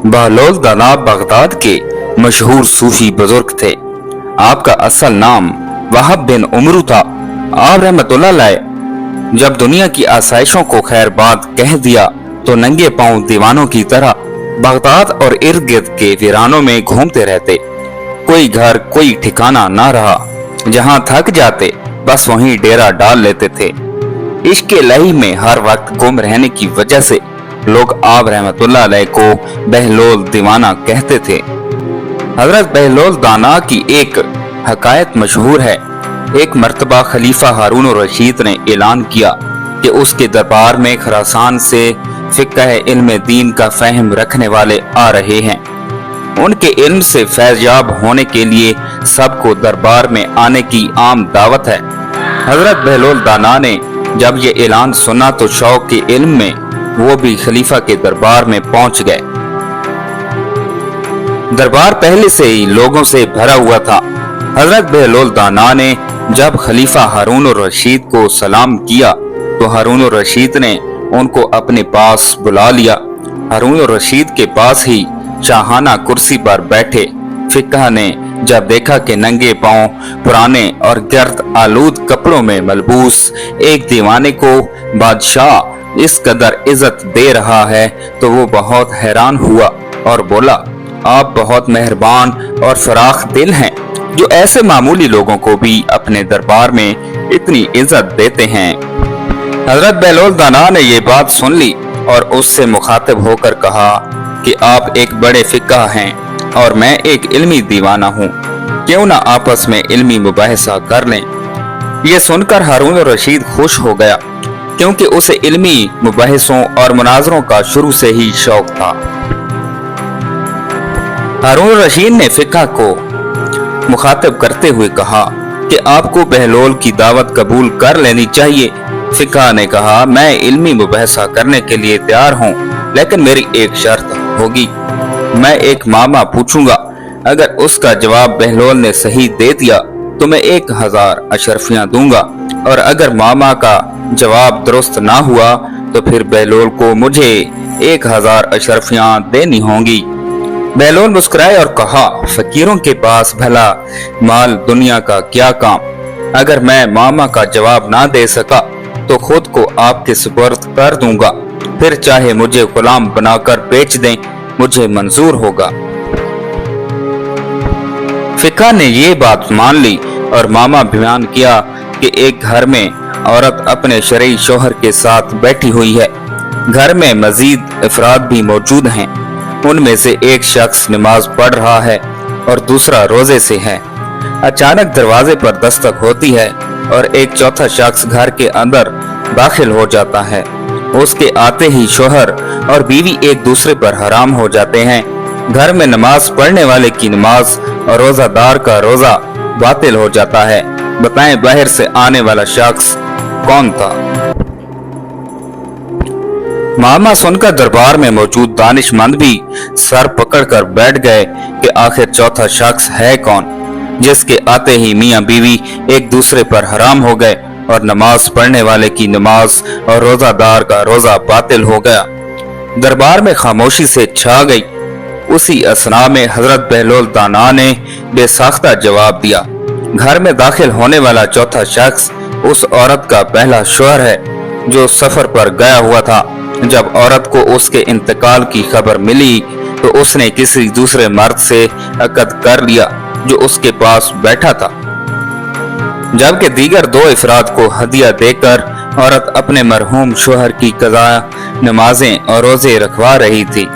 बहलोल दाना बगदाद के मशहूर सूफी बुजुर्ग थे। आपका असल नाम वहाब बिन उमरू था। आप रहमतुल्लाह अलैह जब दुनिया की आसाइशों को खैर बात कह दिया तो नंगे पांव दीवानों की तरह बगदाद और इर्द गिर्द के वीरानों में घूमते रहते। कोई घर कोई ठिकाना ना रहा, जहां थक जाते बस वहीं डेरा डाल लेते थे। इश्क लही में हर वक्त गुम रहने की वजह से लोग आप रहमतुल्लाह अलैह को बहलोल दीवाना कहते थे। हजरत बहलोल दाना की एक हकायत मशहूर है। एक मर्तबा खलीफा हारून रशीद ने ऐलान किया कि उसके दरबार में खुरासान से फिक्ह इल्म दीन का फहम रखने वाले आ रहे हैं। उनके इल्म से फैज़याब होने के लिए सबको दरबार में आने की आम दावत है। हजरत बहलोल दाना ने जब ये ऐलान सुना तो शौक के इल्म में वो भी खलीफा के दरबार में पहुंच गए। दरबार पहले से ही लोगों से भरा हुआ था। हजरत बहलोल दाना ने जब खलीफा हारून रशीद को सलाम किया तो हारून रशीद ने उनको अपने पास बुला लिया। हारून रशीद के पास ही शाहाना कुर्सी पर बैठे फिक्हा ने जब देखा कि नंगे पांव पुराने और गर्द आलूद कपड़ों में मलबूस एक दीवाने को बादशाह इस कदर इज्जत दे रहा है तो वो बहुत हैरान हुआ और बोला, आप बहुत मेहरबान और फराख दिल हैं जो ऐसे मामूली लोगों को भी अपने दरबार में इतनी इज्जत देते हैं। हजरत बहलोल दाना ने ये बात सुन ली और उससे मुखातिब होकर कहा कि आप एक बड़े फिक्हा हैं और मैं एक इल्मी दीवाना हूँ, क्यों ना आपस में इल्मी मुबाहिसा कर लें। ये सुनकर हारून रशीद खुश हो गया क्योंकि उसे इल्मी मुबाहिसों और मुनाजरों का शुरू से ही शौक था। हारून रशीद ने फिक्हा को मुखातिब करते हुए कहा कि आपको बहलोल की दावत कबूल कर लेनी चाहिए। फिक्हा ने कहा, मैं इल्मी मुबाहिसा करने के लिए तैयार हूँ, लेकिन मेरी एक शर्त होगी। मैं एक मामा पूछूंगा, अगर उसका जवाब बहलोल ने सही दे दिया तो मैं 1000 अशरफियां दूंगा, और अगर मामा का जवाब दुरुस्त ना हुआ तो फिर बहलोल को मुझे 1000 अशरफियां देनी होंगी। बहलोल मुस्कुराए और कहा, फकीरों के पास भला माल दुनिया का क्या काम। अगर मैं मामा का जवाब ना दे सका तो खुद को आपके सुपुर्द कर दूंगा, फिर चाहे मुझे गुलाम बनाकर बेच दें, मुझे मंजूर होगा। फिक्हा ने ये बात मान ली और मामा बयान किया कि एक घर में औरत अपने शरई शोहर के साथ बैठी हुई है। घर में मजीद अफराद भी मौजूद हैं। उनमें से एक शख्स नमाज पढ़ रहा है और दूसरा रोजे से है। अचानक दरवाजे पर दस्तक होती है और एक चौथा शख्स घर के अंदर दाखिल हो जाता है। उसके आते ही शोहर और बीवी एक दूसरे पर हराम हो जाते हैं। घर में नमाज पढ़ने वाले की नमाज और रोजादार का रोजा बातिल हो जाता है। बताएं बाहर से आने वाला शख्स कौन था? मामा सुनकर दरबार में मौजूद दानिशमंद भी सर पकड़कर बैठ गए कि आखिर चौथा शख्स है कौन, जिसके आते ही मियां बीवी एक दूसरे पर हराम हो गए और नमाज पढ़ने वाले की नमाज और रोजादार का रोजा बातिल हो गया। दरबार में खामोशी से छा गई। उसी असना में हजरत बहलोल दाना ने बेसाख्ता जवाब दिया, घर में दाखिल होने वाला चौथा शख्स उस औरत का पहला शौहर है जो सफर पर गया हुआ था। जब औरत को उसके इंतकाल की खबर मिली तो उसने किसी दूसरे मर्द से अकद कर लिया जो उसके पास बैठा था, जबकि दीगर 2 अफराद को हदिया देकर औरत अपने मरहूम शौहर की कज़ा नमाजें और रोजे रखवा रही थी।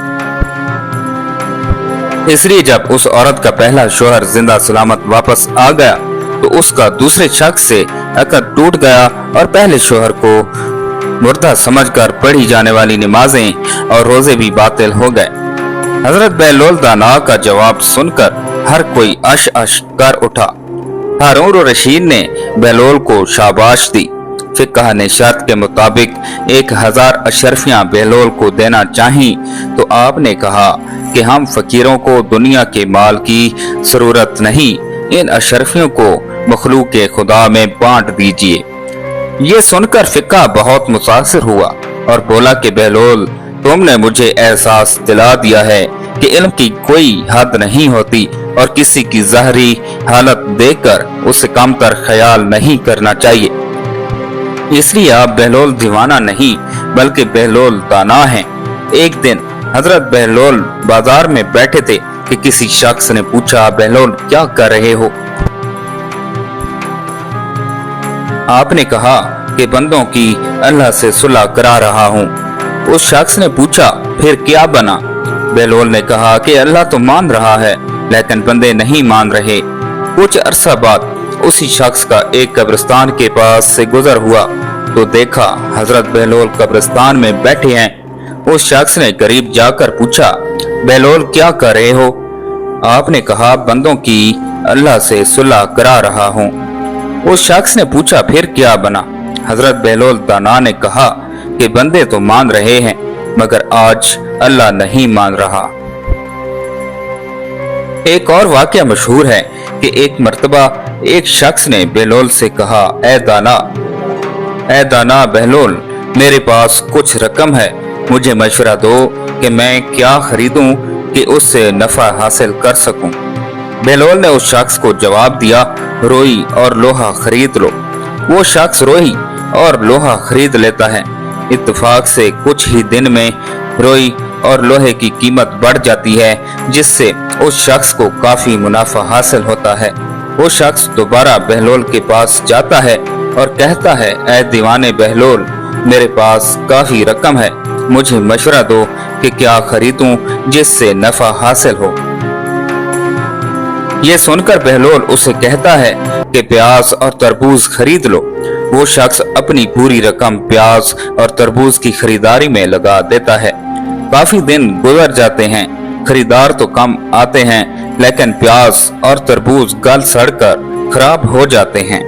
इसलिए जब उस औरत का पहला शौहर जिंदा सलामत वापस आ गया तो उसका दूसरे शख्स से अकद टूट गया और पहले शौहर को मुर्दा समझकर पढ़ी जाने वाली नमाजें और रोजे भी बातिल हो गए। हजरत बहलोल दाना का जवाब सुनकर हर कोई अश अश कर उठा। हारून रशीद ने बहलोल को शाबाश दी। फिक्हा ने शर्त के मुताबिक 1000 अशरफियां बहलोल को देना चाही तो आपने कहा कि हम फकीरों को दुनिया के माल की जरूरत नहीं, इन अशरफियों को मखलूक के खुदा में बांट दीजिए। ये सुनकर फिक्हा बहुत मुतासिर हुआ और बोला कि बहलोल, तुमने मुझे एहसास दिला दिया है कि इल्म की कोई हद नहीं होती और किसी की ज़ाहरी हालत देखकर उसे कमतर ख्याल नहीं करना चाहिए। इसलिए आप बहलोल दीवाना नहीं बल्कि बहलोल दाना हैं। एक दिन हजरत बहलोल बाजार में बैठे थे कि किसी शख्स ने पूछा, बहलोल क्या कर रहे हो? आपने कहा कि बंदों की अल्लाह से सुलह करा रहा हूँ। उस शख्स ने पूछा, फिर क्या बना? बहलोल ने कहा कि अल्लाह तो मान रहा है लेकिन बंदे नहीं मान रहे। कुछ अरसा बाद उसी शख्स का एक कब्रिस्तान के पास से गुजर हुआ तो देखा हजरत बहलोल कब्रिस्तान में बैठे हैं। उस शख्स ने करीब जाकर पूछा, बहलोल क्या कर रहे हो? आपने कहा, बंदों की अल्लाह से सुलह करा रहा हूँ। उस शख्स ने पूछा, फिर क्या बना? हजरत बहलोल दाना ने कहा कि बंदे तो मान रहे हैं मगर आज अल्लाह नहीं मान रहा। एक और वाकया मशहूर है कि एक मर्तबा एक शख्स ने बहलोल से कहा, ए दाना बहलोल, मेरे पास कुछ रकम है, मुझे मशवरा दो कि मैं क्या खरीदूं कि उससे नफा हासिल कर सकूं। बहलोल ने उस शख्स को जवाब दिया, रोई और लोहा खरीद लो। वो शख्स रोई और लोहा खरीद लेता है। इत्तेफाक से कुछ ही दिन में रोई और लोहे की कीमत बढ़ जाती है जिससे उस शख्स को काफी मुनाफा हासिल होता है। वो शख्स दोबारा बहलोल के पास जाता है और कहता है, ऐ दीवाने बहलोल, मेरे पास काफी रकम है, मुझे मशवरा दो कि क्या खरीदूं जिससे नफा हासिल हो। ये सुनकर बहलोल उसे कहता है कि प्याज और तरबूज खरीद लो। वो शख्स अपनी पूरी रकम प्याज और तरबूज की खरीदारी में लगा देता है। काफी दिन गुजर जाते हैं, खरीदार तो कम आते हैं लेकिन प्याज और तरबूज गल सड़कर खराब हो जाते हैं।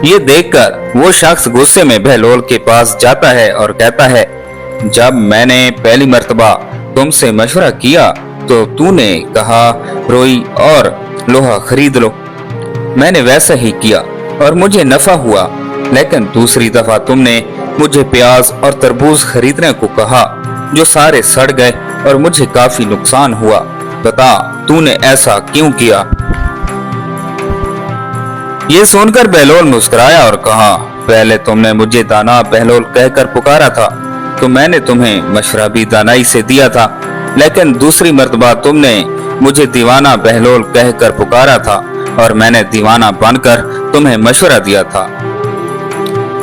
ये देखकर वो शख्स गुस्से में बहलोल के पास जाता है और कहता है, जब मैंने पहली मर्तबा तुमसे मशवरा किया तो तूने कहा रोई और लोहा खरीद लो। मैंने वैसा ही किया और मुझे नफा हुआ, लेकिन दूसरी दफा तुमने मुझे प्याज और तरबूज खरीदने को कहा जो सारे सड़ गए और मुझे काफी नुकसान हुआ। बता तूने ऐसा क्यों किया? ये सुनकर बहलोल मुस्कुराया और कहा, पहले तुमने मुझे दाना बहलोल कहकर पुकारा था तो मैंने तुम्हें मशवरा भी दानाई से दिया था, लेकिन दूसरी मर्तबा तुमने मुझे दीवाना बहलोल कहकर पुकारा था और मैंने दीवाना बनकर तुम्हें मशवरा दिया था।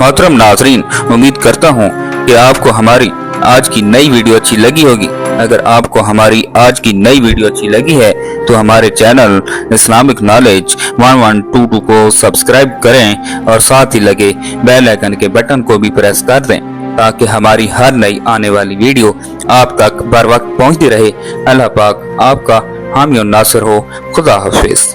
मोहतरम नाजरीन, उम्मीद करता हूँ कि आपको हमारी आज की नई वीडियो अच्छी लगी होगी। अगर आपको हमारी आज की नई वीडियो अच्छी लगी है तो हमारे चैनल इस्लामिक नॉलेज 1122 को सब्सक्राइब करें और साथ ही लगे बेल आइकन के बटन को भी प्रेस कर दें ताकि हमारी हर नई आने वाली वीडियो आप तक बर वक्त पहुंचती रहे। अल्लाह पाक आपका हामी और नासिर हो। खुदा हाफिज।